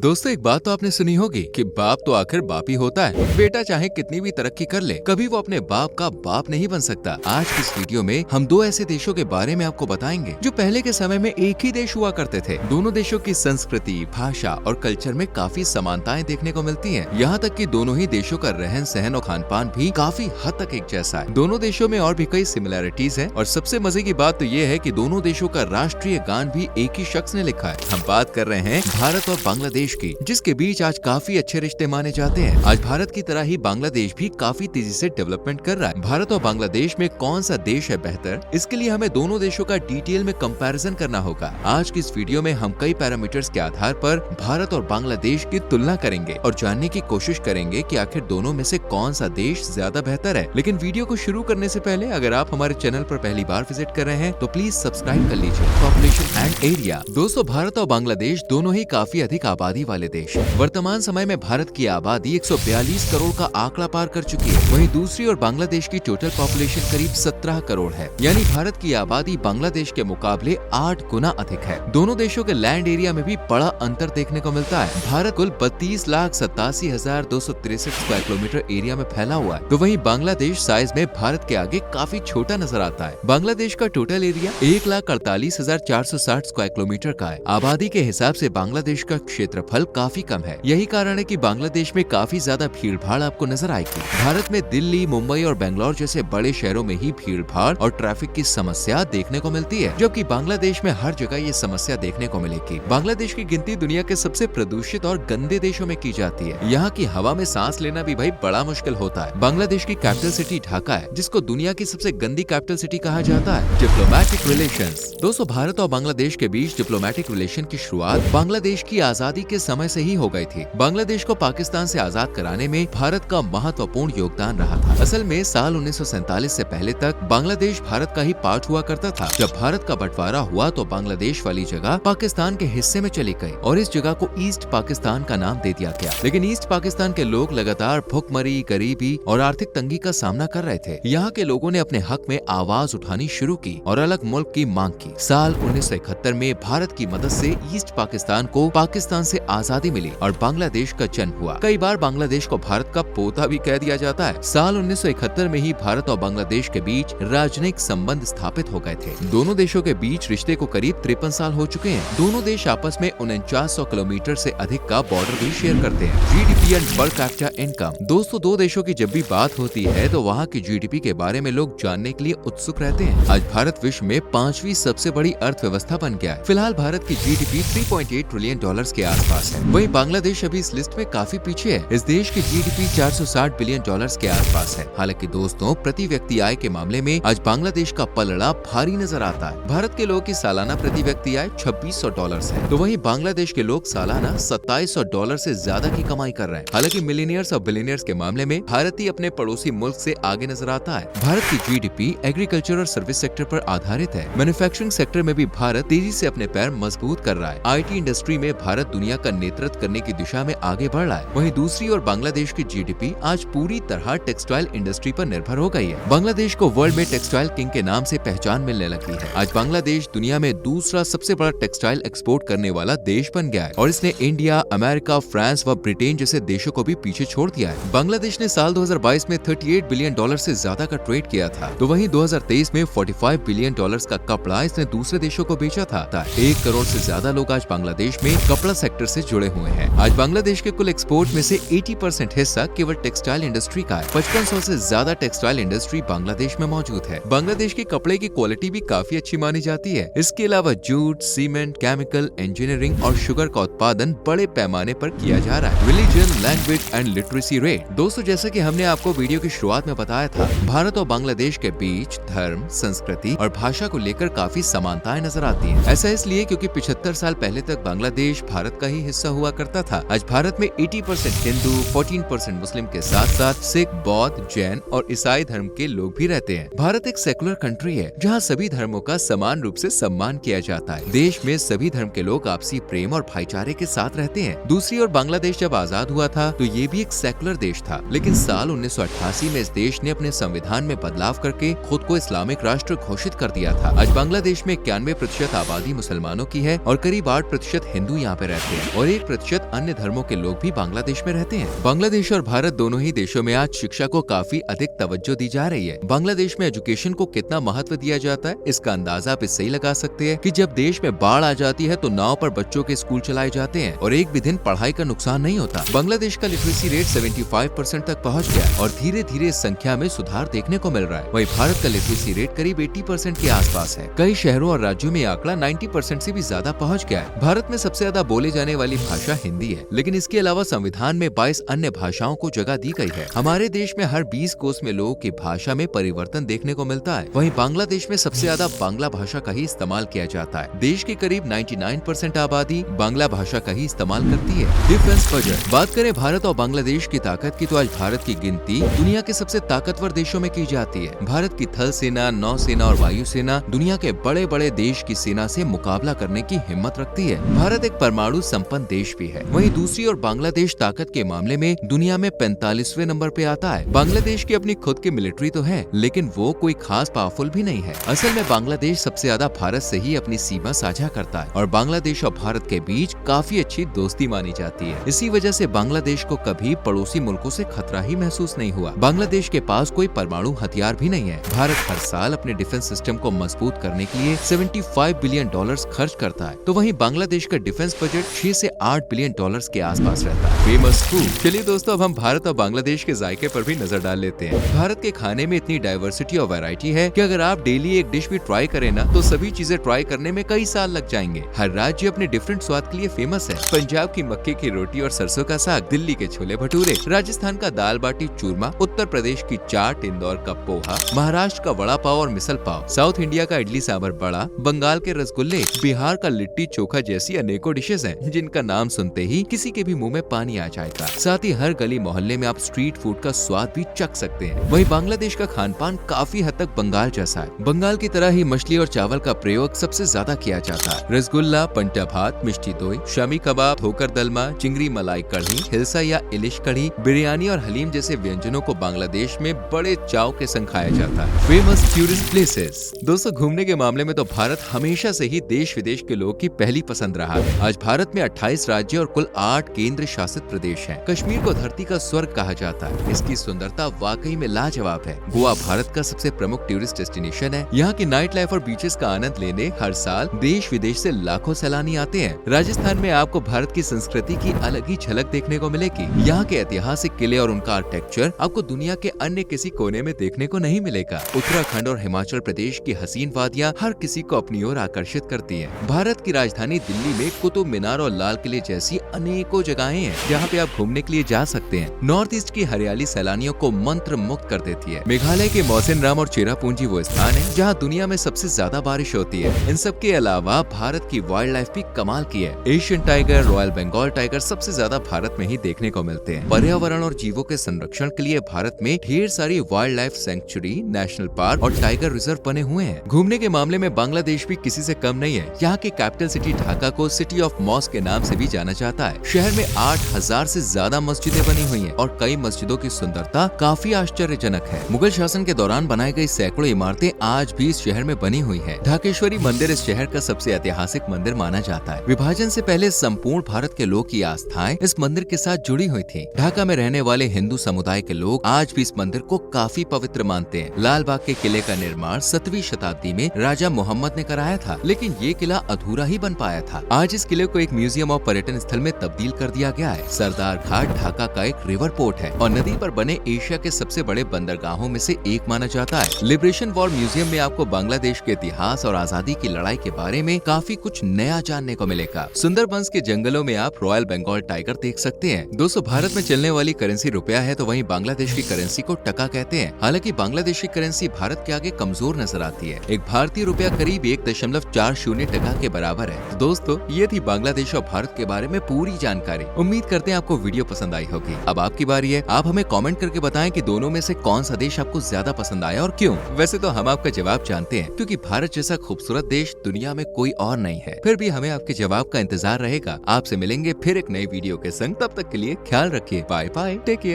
दोस्तों, एक बात तो आपने सुनी होगी कि बाप तो आखिर बाप ही होता है। बेटा चाहे कितनी भी तरक्की कर ले, कभी वो अपने बाप का बाप नहीं बन सकता। आज की इस वीडियो में हम दो ऐसे देशों के बारे में आपको बताएंगे जो पहले के समय में एक ही देश हुआ करते थे। दोनों देशों की संस्कृति, भाषा और कल्चर में काफी समानताएं देखने को मिलती हैं। यहाँ तक कि दोनों ही देशों का रहन सहन और खान पान भी काफी हद तक एक जैसा है। दोनों देशों में और भी कई सिमिलैरिटीज है और सबसे मजे की बात तो ये है कि दोनों देशों का राष्ट्रीय गान भी एक ही शख्स ने लिखा है। हम बात कर रहे हैं भारत और बांग्लादेश की, जिसके बीच आज काफी अच्छे रिश्ते माने जाते हैं। आज भारत की तरह ही बांग्लादेश भी काफी तेजी से डेवलपमेंट कर रहा है। भारत और बांग्लादेश में कौन सा देश है बेहतर, इसके लिए हमें दोनों देशों का डिटेल में कंपैरिजन करना होगा। आज की इस वीडियो में हम कई पैरामीटर्स के आधार पर भारत और बांग्लादेश की तुलना करेंगे और जानने की कोशिश करेंगे कि आखिर दोनों में से कौन सा देश ज्यादा बेहतर है। लेकिन वीडियो को शुरू करने से पहले अगर आप हमारे चैनल पर पहली बार विजिट कर रहे हैं तो प्लीज सब्सक्राइब कर लीजिए। Population and area. दोस्तों, भारत और बांग्लादेश दोनों ही काफी अधिक आबादी वाले देश हैं। वर्तमान समय में भारत की आबादी 142 करोड़ का आंकड़ा पार कर चुकी है। वहीं दूसरी ओर बांग्लादेश की टोटल पॉपुलेशन करीब 17 करोड़ है। यानी भारत की आबादी बांग्लादेश के मुकाबले 8 गुना अधिक है। दोनों देशों के लैंड एरिया में भी बड़ा अंतर देखने को मिलता है। भारत कुल 32,87,263 स्क्वायर किलोमीटर एरिया में फैला हुआ है, तो वहीं बांग्लादेश साइज में भारत के आगे काफी छोटा नजर आता है। बांग्लादेश का टोटल एरिया 1,48,460 स्क्वायर किलोमीटर का है। आबादी के हिसाब से बांग्लादेश का क्षेत्रफल काफी कम है। यही कारण है कि बांग्लादेश में काफी ज्यादा भीड़ भाड़ आपको नजर आएगी। भारत में दिल्ली, मुंबई और बेंगलोर जैसे बड़े शहरों में ही भीड़ भाड़ और ट्रैफिक की समस्या देखने को मिलती है, जबकि बांग्लादेश में हर जगह ये समस्या देखने को मिलेगी। बांग्लादेश की गिनती दुनिया के सबसे प्रदूषित और गंदे देशों में की जाती है। यहाँ की हवा में सांस लेना भी भाई बड़ा मुश्किल होता है। बांग्लादेश की कैपिटल सिटी ढाका है, जिसको दुनिया की सबसे गंदी कैपिटल सिटी कहा जाता है। Diplomatic relations. दोस्तों, भारत और बांग्लादेश के बीच डिप्लोमेटिक रिलेशन की शुरुआत बांग्लादेश की आजादी के समय से ही हो गई थी। बांग्लादेश को पाकिस्तान से आजाद कराने में भारत का महत्वपूर्ण योगदान रहा था। असल में साल 1947 से पहले तक बांग्लादेश भारत का ही पार्ट हुआ करता था। जब भारत का बंटवारा हुआ तो बांग्लादेश वाली जगह पाकिस्तान के हिस्से में चली गई और इस जगह को ईस्ट पाकिस्तान का नाम दे दिया गया। लेकिन ईस्ट पाकिस्तान के लोग लगातार भुखमरी, गरीबी और आर्थिक तंगी का सामना कर रहे थे। यहाँ के लोगों ने अपने हक में आवाज उठानी शुरू की और अलग मुल्क की मांग की। साल 1971 में भारत की मदद से ईस्ट पाकिस्तान को पाकिस्तान से आजादी मिली और बांग्लादेश का जन्म हुआ। कई बार बांग्लादेश को भारत का पोता भी कह दिया जाता है। साल 1971 में ही भारत और बांग्लादेश के बीच राजनयिक संबंध स्थापित हो गए थे। दोनों देशों के बीच रिश्ते को करीब 53 साल हो चुके हैं। दोनों देश आपस में 4900 किलोमीटर से अधिक का बॉर्डर भी शेयर करते हैं। GDP and per capita income. दोस्तों, दो देशों की जब भी बात होती है तो वहाँ की जीडीपी के बारे में लोग जानने के लिए उत्सुक रहते हैं। आज भारत विश्व में 5वीं सबसे बड़ी अर्थव्यवस्था बन गया है। फिलहाल भारत की जीडीपी $3.8 ट्रिलियन के आसपास है। वहीं बांग्लादेश अभी इस लिस्ट में काफी पीछे है। इस देश की जीडीपी $460 बिलियन के आसपास है। हालांकि दोस्तों, प्रति व्यक्ति आय के मामले में आज बांग्लादेश का पलड़ा भारी नजर आता है। भारत के लोगों की सालाना प्रति व्यक्ति आय $2600 है, तो वहीं बांग्लादेश के लोग सालाना $2700 से ज्यादा की कमाई कर रहे हैं। हालांकि मिलीनियर्स और बिलियनियर्स के मामले में भारत ही अपने पड़ोसी मुल्क से आगे नजर आता है। भारत की जीडीपी एग्रीकल्चर और सर्विस सेक्टर पर आधारित है। मैन्युफैक्चरिंग सेक्टर में भी भारत तेजी से अपने पैर मजबूत कर रहा है। आईटी इंडस्ट्री में भारत दुनिया का नेतृत्व करने की दिशा में आगे बढ़ रहा है। वहीं दूसरी ओर बांग्लादेश की जीडीपी आज पूरी तरह टेक्सटाइल इंडस्ट्री पर निर्भर हो गई है। बांग्लादेश को वर्ल्ड में टेक्सटाइल किंग के नाम से पहचान मिलने लगी है। आज बांग्लादेश दुनिया में दूसरा सबसे बड़ा टेक्सटाइल एक्सपोर्ट करने वाला देश बन गया है और इसने इंडिया, अमेरिका, फ्रांस व ब्रिटेन जैसे देशों को भी पीछे छोड़ दिया है। बांग्लादेश ने साल 2022 में $38 बिलियन से ज्यादा का ट्रेड किया था, तो वहीं 2023 में $45 बिलियन का कपड़ा इसने दूसरे देशों को बेचा था। 1 करोड़ से ज्यादा लोग आज बांग्लादेश में कपड़ा सेक्टर से जुड़े हुए हैं। आज बांग्लादेश के कुल एक्सपोर्ट में से 80% हिस्सा केवल टेक्सटाइल इंडस्ट्री का है। 5500 से ज्यादा टेक्सटाइल इंडस्ट्री बांग्लादेश में मौजूद है। बांग्लादेश के कपड़े की क्वालिटी भी काफी अच्छी मानी जाती है। इसके अलावा जूट, सीमेंट, केमिकल, इंजीनियरिंग और शुगर का उत्पादन बड़े पैमाने पर किया जा रहा है। Religion, language and literacy rate. दोस्तों, जैसे कि हमने आपको वीडियो की शुरुआत में बताया था, भारत और बांग्लादेश के बीच धर्म, संस्कृति और भाषा को लेकर काफी समानताएं नजर आती हैं। ऐसा इसलिए क्योंकि 75 साल पहले तक बांग्लादेश भारत का ही हिस्सा हुआ करता था। आज भारत में 80% हिंदू, 14% मुस्लिम के साथ साथ सिख, बौद्ध, जैन और ईसाई धर्म के लोग भी रहते हैं। भारत एक सेकुलर कंट्री है जहाँ सभी धर्मों का समान रूप से सम्मान किया जाता है। देश में सभी धर्म के लोग आपसी प्रेम और भाईचारे के साथ रहते हैं। दूसरी ओर बांग्लादेश जब आजाद हुआ था तो ये भी एक सेकुलर देश था, लेकिन साल 1988 में इस देश ने अपने संविधान में बदलाव करके खुद को इस्लामिक राष्ट्र घोषित कर दिया था। आज बांग्लादेश में 91% आबादी मुसलमानों की है और करीब 8% हिंदू यहाँ पे रहते हैं। और 1% अन्य धर्मों के लोग भी बांग्लादेश में रहते हैं। बांग्लादेश और भारत दोनों ही देशों में आज शिक्षा को काफी अधिक तवज्जो दी जा रही है। बांग्लादेश में एजुकेशन को कितना महत्व दिया जाता है, इसका अंदाजा आप इससे ही लगा सकते हैं कि जब देश में बाढ़ आ जाती है तो नाव पर बच्चों के स्कूल चलाए जाते हैं और एक भी दिन पढ़ाई का नुकसान नहीं होता। बांग्लादेश का लिटरेसी रेट 75% तक पहुंच गया और धीरे धीरे इस संख्या में सुधार देखने को मिल रहा है। वहीं भारत का लिटरेसी रेट करीब 80% के आसपास है। कई शहरों और राज्यों में आंकड़ा 90% से भी ज्यादा पहुंच गया है। भारत में सबसे ज्यादा बोले जाने वाली भाषा हिंदी है, लेकिन इसके अलावा संविधान में 22 अन्य भाषाओं को जगह दी गई है। हमारे देश में हर 20 कोस में लोगों की भाषा में परिवर्तन देखने को मिलता है। वहीं बांग्लादेश में सबसे ज्यादा बांग्ला भाषा का ही इस्तेमाल किया जाता है। देश की करीब 99% आबादी बांग्ला भाषा का ही इस्तेमाल करती है। डिफेंस बजट, बात करें भारत और बांग्लादेश की ताकत की तो आज भारत की गिनती दुनिया के सबसे ताकतवर देशों में की जाती है। भारत की थल सेना, नौसेना और वायुसेना दुनिया के बड़े बड़े देश की सेना से मुकाबला करने की हिम्मत रखती है। भारत एक परमाणु संपन्न देश भी है। वहीं दूसरी ओर बांग्लादेश ताकत के मामले में दुनिया में 45वें नंबर पे आता है। बांग्लादेश की अपनी खुद की मिलिट्री तो है, लेकिन वो कोई खास पावरफुल भी नहीं है। असल में बांग्लादेश सबसे ज्यादा भारत से ही अपनी सीमा साझा करता है और बांग्लादेश और भारत के बीच काफी अच्छी दोस्ती मानी जाती है। इसी वजह से बांग्लादेश को कभी पड़ोसी मुल्कों से खतरा ही महसूस नहीं हुआ। बांग्लादेश के पास कोई परमाणु हथियार भी नहीं है। भारत हर साल अपने डिफेंस सिस्टम को मजबूत करने के लिए $75 बिलियन खर्च करता है, तो वहीं बांग्लादेश का डिफेंस बजट 6 से 8 बिलियन डॉलर्स के आसपास रहता है। फेमस फूड, चलिए दोस्तों अब हम भारत और बांग्लादेश के जायके पर भी नजर डाल लेते हैं। भारत के खाने में इतनी डाइवर्सिटी और वैरायटी है कि अगर आप डेली एक डिश भी ट्राई करें ना, तो सभी चीजें ट्राई करने में कई साल लग जाएंगे। हर राज्य अपने डिफरेंट स्वाद के लिए फेमस है। पंजाब की मक्के की रोटी और सरसों का साग, दिल्ली के छोले भटूरे, राजस्थान का दाल बाटी चूरमा, उत्तर प्रदेश की चाट, इंदौर का पोहा, महाराष्ट्र का वड़ा पाव और मिसल पाव, साउथ इंडिया का इडली सांभर बड़ा, बंगाल के रसगुल्ले, बिहार का लिट्टी चोखा जैसी अनेकों डिशेस हैं, जिनका नाम सुनते ही किसी के भी मुंह में पानी आ जाएगा। साथ ही हर गली मोहल्ले में आप स्ट्रीट फूड का स्वाद भी चख सकते हैं। वहीं बांग्लादेश का खान पान काफी हद तक बंगाल जैसा है। बंगाल की तरह ही मछली और चावल का प्रयोग सबसे ज्यादा किया जाता है। रसगुल्ला, पंटा भात, मिष्टी दोई, शामी कबाब, ठोकर दलमा, चिंगरी मलाई कढ़ी, हिलसा या इलिश कढ़ी, बिरयानी और हलीम जैसे व्यंजनों को बांग्लादेश में बड़े चाव के संग खाया जाता है। फेमस टूरिस्ट प्लेसेस, दोस्तों घूमने के मामले में तो भारत हमेशा से ही देश विदेश के लोग की पहली पसंद रहा है। आज भारत में 28 राज्य और कुल 8 केंद्र शासित प्रदेश हैं। कश्मीर को धरती का स्वर्ग कहा जाता है। इसकी सुंदरता वाकई में लाजवाब है। गोवा भारत का सबसे प्रमुख टूरिस्ट डेस्टिनेशन है। यहाँ की नाइट लाइफ और बीचेस का आनंद लेने हर साल देश विदेश से लाखों सैलानी आते हैं। राजस्थान में आपको भारत की संस्कृति की अलग ही झलक देखने को मिलेगी। यहाँ के ऐतिहासिक किले और उनका आर्किटेक्चर आपको दुनिया के अन्य किसी कोने में देखने को नहीं मिलेगा। उत्तराखंड और हिमाचल प्रदेश की हसीन वादियाँ हर किसी को अपनी ओर आकर्षित करती हैं। भारत की राजधानी दिल्ली में कुतुब मीनार और लाल किले जैसी अनेकों जगहें हैं जहाँ पे आप घूमने के लिए जा सकते हैं। नॉर्थ ईस्ट की हरियाली सैलानियों को मंत्र मुक्त कर देती है। मेघालय के मौसिनराम और चेरापूंजी वो स्थान है जहाँ दुनिया में सबसे ज्यादा बारिश होती है। इन सब के अलावा भारत की वाइल्ड लाइफ भी कमाल की है। Asian tiger, royal Bengal tiger सबसे ज्यादा भारत में ही देखने को मिलते हैं। पर्यावरण और जीवों के संरक्षण के लिए भारत में ढेर सारी wild life sanctuary, national park और टाइगर रिजर्व बने हुए हैं। घूमने के मामले में बांग्लादेश भी किसी से कम नहीं है। यहाँ की कैपिटल सिटी ढाका को सिटी ऑफ मॉस्क के नाम से भी जाना जाता है। शहर में 8000 से ज्यादा मस्जिदें बनी हुई हैं और कई मस्जिदों की सुंदरता काफी आश्चर्यजनक है। मुगल शासन के दौरान बनाई गई सैकड़ों इमारतें आज भी इस शहर में बनी हुई हैं। ढाकेश्वरी मंदिर इस शहर का सबसे ऐतिहासिक मंदिर माना जाता है। विभाजन से पहले संपूर्ण भारत के लोग की आस्थाएं इस मंदिर के साथ जुड़ी हुई थी। ढाका में रहने वाले हिंदू समुदाय के लोग आज भी इस मंदिर को काफी पवित्र मानते हैं। लाल बाग के किले का निर्माण 7वीं शताब्दी में राजा मोहम्मद ने कराया था, लेकिन ये किला अधूरा ही बन पाया था। आज इस किले को एक म्यूजियम और पर्यटन स्थल में तब्दील कर दिया गया है। सरदार घाट ढाका का एक रिवर पोर्ट है और नदी पर बने एशिया के सबसे बड़े बंदरगाहों में से एक माना जाता है। लिबरेशन वॉर म्यूजियम में आपको बांग्लादेश के इतिहास और आजादी की लड़ाई के बारे में काफी कुछ नया जानने को मिलेगा। सुंदरबंस के जंगलों में आप रॉयल बंगाल टाइगर देख सकते हैं। दोस्तों भारत में चलने वाली करेंसी रुपया है, तो वहीं बांग्लादेश की करेंसी को टका कहते हैं। हालांकि बांग्लादेश की करेंसी भारत के आगे कमजोर नजर आती है। एक भारतीय रुपया करीब 1.40 टका के बराबर है। तो दोस्तों ये थी बांग्लादेश और भारत के बारे में पूरी जानकारी। उम्मीद करते हैं आपको वीडियो पसंद आई होगी। अब आपकी बारी है, आप हमें कमेंट करके बताएं कि दोनों में से कौन सा देश आपको ज्यादा पसंद आया और क्यों। वैसे तो हम आपका जवाब जानते हैं, क्योंकि भारत जैसा खूबसूरत देश दुनिया में कोई और नहीं है। फिर भी हमें आपके जवाब का इंतजार रहेगा। आपसे मिलेंगे फिर एक नई वीडियो के संग। तब तक के लिए ख्याल रखिए। Bye bye, take care.